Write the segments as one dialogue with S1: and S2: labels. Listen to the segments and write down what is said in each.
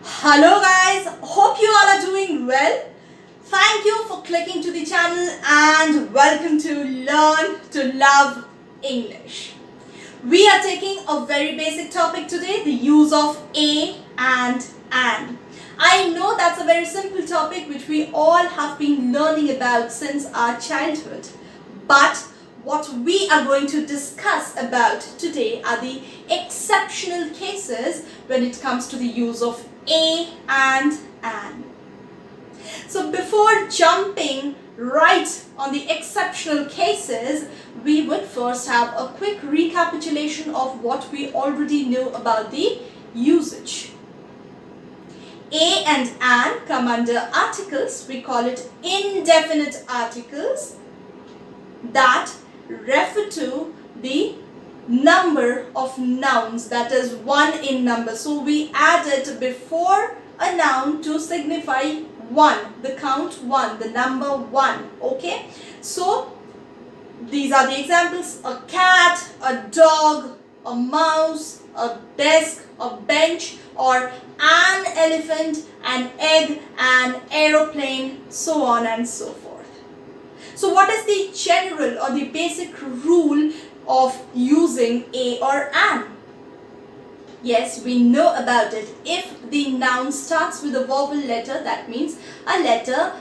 S1: Hello guys, hope you all are doing well. Thank you for clicking to the channel and welcome to Learn to Love English. We are taking a very basic topic today, the use of a and an. I know that's a very simple topic which we all have been learning about since our childhood. But what we are going to discuss about today are the exceptional cases when it comes to the use of a and an. So before jumping right on the exceptional cases, we would first have a quick recapitulation of what we already know about the usage. A and an come under articles. We call it indefinite articles that refer to the number of nouns, that is one in number. So we add it before a noun to signify one, the count one, the number one. Okay, so these are the examples: a cat, a dog, a mouse, a desk, a bench, or an elephant, an egg, an aeroplane, so on and so forth. So what is the general or the basic rule of using a or an? Yes, we know about it. If the noun starts with a vowel letter, that means a letter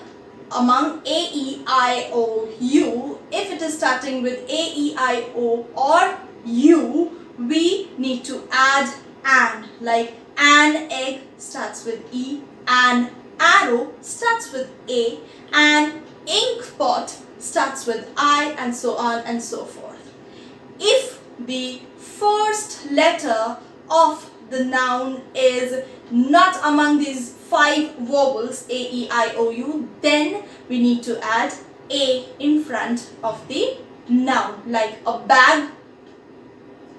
S1: among A, E, I, O, U. If it is starting with A, E, I, O or U, we need to add an. Like an egg starts with E, an arrow starts with A, an ink pot starts with I, and so on and so forth. If the first letter of the noun is not among these five vowels A, E, I, O, U, then we need to add a in front of the noun, like a bag,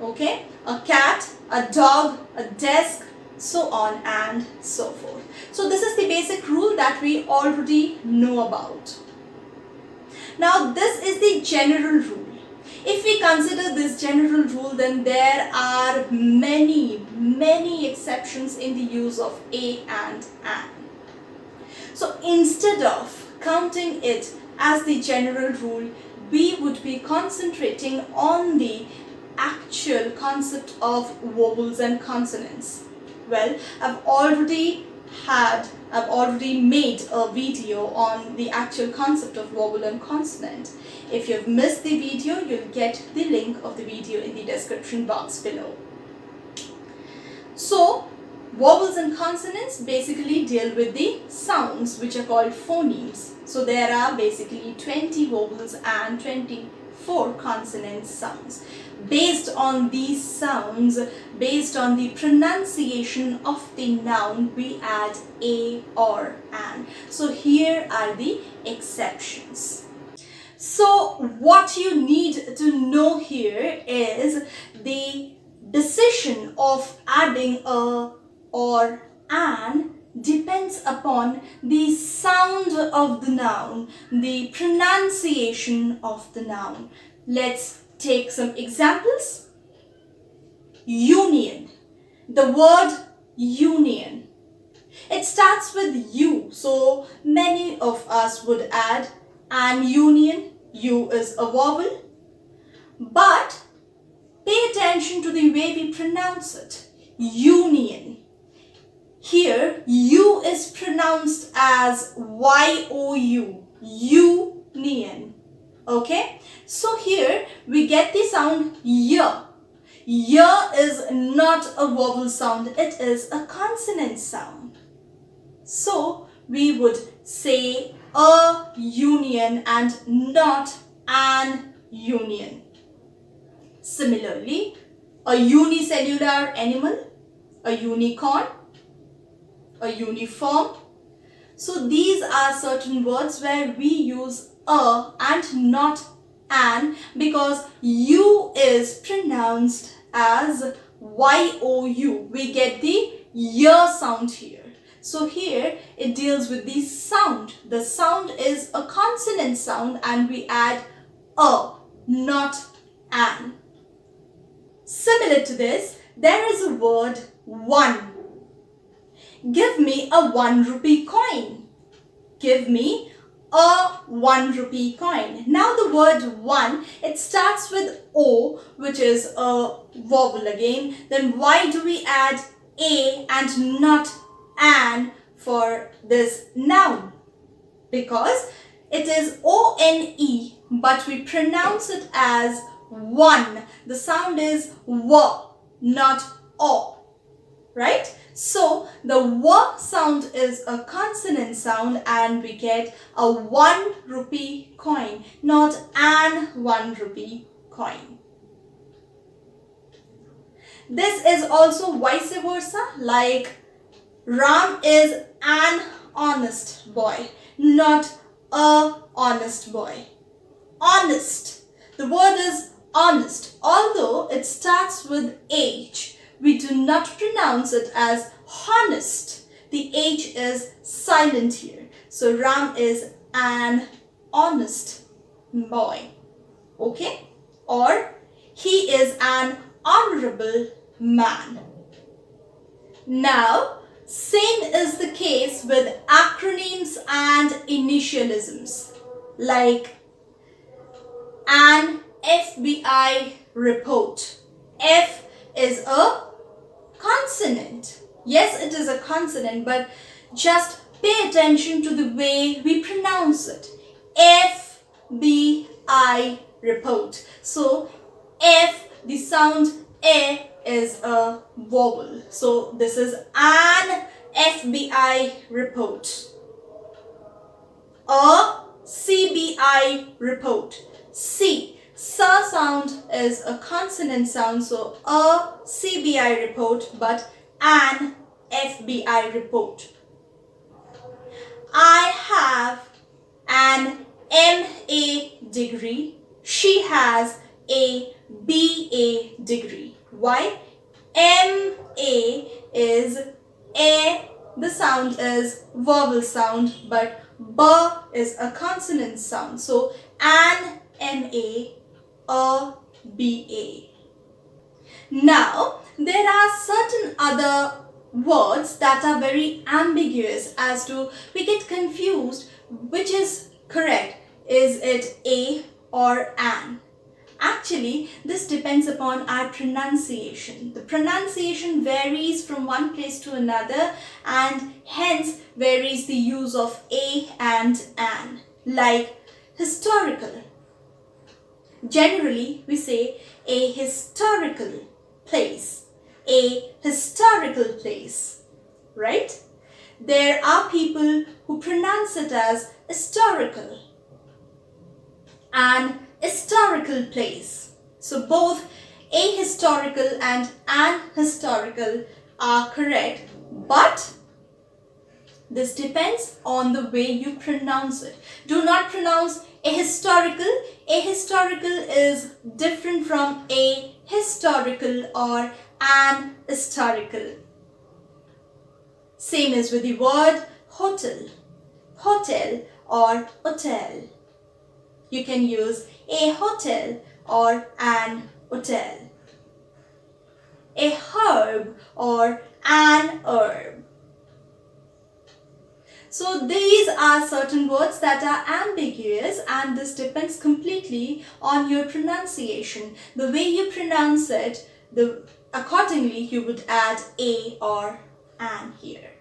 S1: okay, a cat, a dog, a desk, so on and so forth. So this is the basic rule that we already know about. Now this is the general rule. If we consider this general rule, then there are many exceptions in the use of a and an. So instead of counting it as the general rule, we would be concentrating on the actual concept of vowels and consonants. Well, I've already made a video on the actual concept of vowel and consonant. If you've missed the video, you'll get the link of the video in the description box below. So, vowels and consonants basically deal with the sounds which are called phonemes. So there are basically 20 vowels and 24 consonant sounds. Based on these sounds, based on the pronunciation of the noun, we add a or an. So here are the exceptions. So what you need to know here is the decision of adding a or an depends upon the sound of the noun, the pronunciation of the noun. Let's take some examples. Union. The word union. It starts with U, so many of us would add an union. U is a vowel. But pay attention to the way we pronounce it. Union. Here, U is pronounced as Y-O-U. Union. Okay? So here, we get the sound Y. Y is not a vowel sound. It is a consonant sound. So, we would say a union and not an union. Similarly, a unicellular animal, a unicorn, a uniform. So these are certain words where we use a and not an because U is pronounced as Y-O-U. We get the Y sound here. So here it deals with the sound. The sound is a consonant sound and we add a, not an. Similar to this, there is a word one. give me a 1 rupee coin. Give me a 1 rupee coin. Now the word 1, it starts with O, which is a vowel again. Then why do we add A and not an for this noun? Because it is O-N-E, but we pronounce it as 1. The sound is W, not O. Right? So the W sound is a consonant sound and we get a 1 rupee coin, not an 1 rupee coin. This is also vice versa, like Ram is an honest boy, not a honest boy. Honest. The word is honest. Although it starts with H, we do not pronounce it as honest. The H is silent here. So Ram is an honest boy. Okay? Or he is an honorable man. Now, same is the case with acronyms and initialisms, like an FBI report. F is a consonant. Yes, it is a consonant, but just pay attention to the way we pronounce it. FBI report. So F, the sound A is a vowel. So this is an FBI report. A CBI report. C. Sa sound is a consonant sound, so a CBI report, but an FBI report. I have an MA degree. She has a BA degree. Why? MA is A, the sound is vowel sound, but B is a consonant sound. So an MA, a BA. Now, there are certain other words that are very ambiguous as to, we get confused which is correct. Is it a or an? Actually, this depends upon our pronunciation. The pronunciation varies from one place to another and hence varies the use of a and an. Like historical. Generally, we say a historical place. A historical place. Right? There are people who pronounce it as historical. An historical place. So both a historical and an historical are correct, but this depends on the way you pronounce it. Do not pronounce a historical. A historical is different from a historical or an historical. Same as with the word hotel. Hotel or hotel. You can use a hotel or an hotel. A herb or an herb. So these are certain words that are ambiguous and this depends completely on your pronunciation. The way you pronounce it, accordingly you would add a or an here.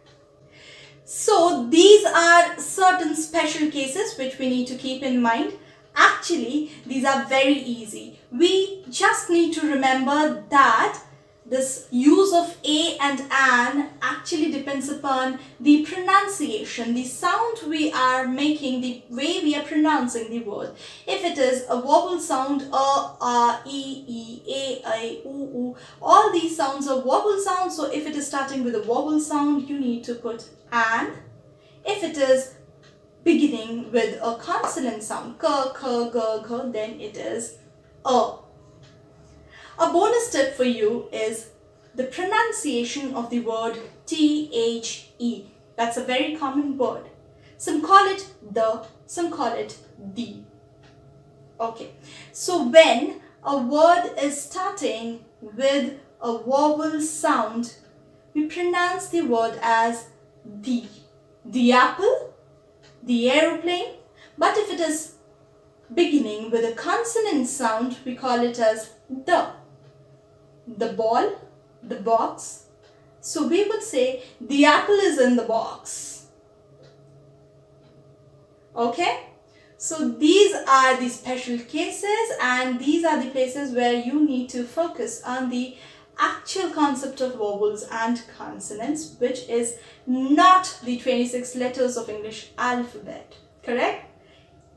S1: So these are certain special cases which we need to keep in mind. Actually, these are very easy. We just need to remember that this use of a and an actually depends upon the pronunciation, the sound we are making, the way we are pronouncing the word. If it is a vowel sound, a, e, a, I, u, all these sounds are vowel sounds. So if it is starting with a vowel sound, you need to put an. If it is beginning with a consonant sound, k, k, g, g, then it is a. A bonus tip for you is the pronunciation of the word the. That's a very common word. Some call it the, some call it the. Okay, so when a word is starting with a vowel sound, we pronounce the word as the apple, the aeroplane. But if it is beginning with a consonant sound, we call it as the ball, the box. So we would say the apple is in the box. Okay? So these are the special cases, and these are the places where you need to focus on the actual concept of vowels and consonants, which is not the 26 letters of English alphabet. Correct?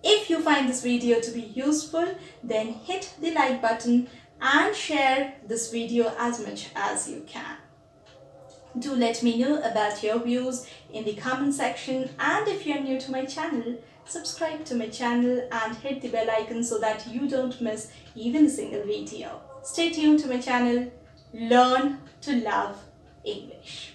S1: If you find this video to be useful, then hit the like button and share this video as much as you can. Do let me know about your views in the comment section, and if you are new to my channel, subscribe to my channel and hit the bell icon so that you don't miss even a single video. Stay tuned to my channel. Learn to love English.